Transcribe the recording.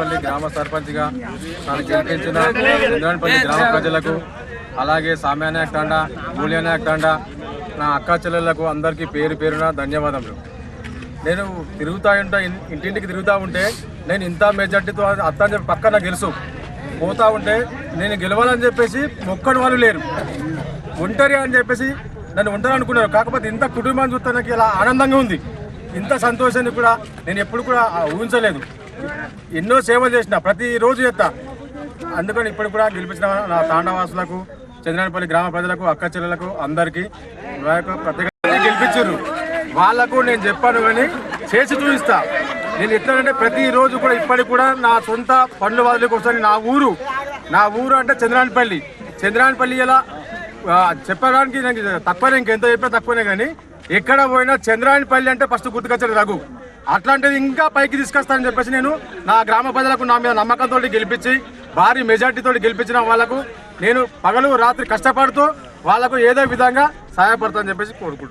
గ్రామ సర్పంచ్గా నన్ను గెలిపించిన చంద్రాయనపల్లి గ్రామ ప్రజలకు, అలాగే సామ్యానాయ తండా, మూల్యానాయ తండా, నా అక్క చెల్లెళ్లకు అందరికీ పేరు పేరున ధన్యవాదములు. నేను ఇంటింటికి తిరుగుతూ ఉంటే నేను ఇంత మెజార్టీతో అత్త అని చెప్పి పక్కన గెలుసు పోతా ఉంటే నేను గెలవాలని చెప్పేసి మొక్కని వాళ్ళు లేరు, ఒంటరి అని చెప్పేసి నన్ను ఒంటరి అనుకున్నారు. కాకపోతే ఇంత కుటుంబాన్ని చూస్తే నాకు ఇలా ఆనందంగా ఉంది. ఇంత సంతోషాన్ని కూడా నేను ఎప్పుడు కూడా ఊహించలేదు. ఎన్నో సేవలు చేసిన, ప్రతిరోజు చేస్తా. అందుకని ఇప్పుడు కూడా గెలిపించిన నా తాండవాసులకు, చంద్రాయనపల్లి గ్రామ ప్రజలకు, అక్క చెల్లెలకు అందరికీ ప్రత్యేకంగా గెలిపించారు. వాళ్లకు నేను చెప్పాను కానీ చేసి చూపిస్తా. నేను ఎట్లానంటే ప్రతిరోజు కూడా ఇప్పటికి కూడా నా సొంత పనుల వాదులకు వస్తాను. నా ఊరు అంటే చంద్రాయనపల్లి ఇలా చెప్పడానికి నాకు తక్కువనే, ఇంకెంత చెప్పినా తక్కువనే. కానీ ఎక్కడ పోయినా చంద్రాయనపల్లి అంటే ఫస్ట్ గుర్తుకొచ్చాడు రఘు. అట్లాంటిది ఇంకా పైకి తీసుకొస్తానని చెప్పేసి నేను నా గ్రామ ప్రజలకు నా మీద నమ్మకంతో గెలిపించి, భారీ మెజార్టీతో గెలిపించిన వాళ్లకు నేను పగలు రాత్రి కష్టపడుతూ వాళ్లకు ఏదో విధంగా సహాయపడతానని చెప్పేసి కోరుకుంటున్నాను.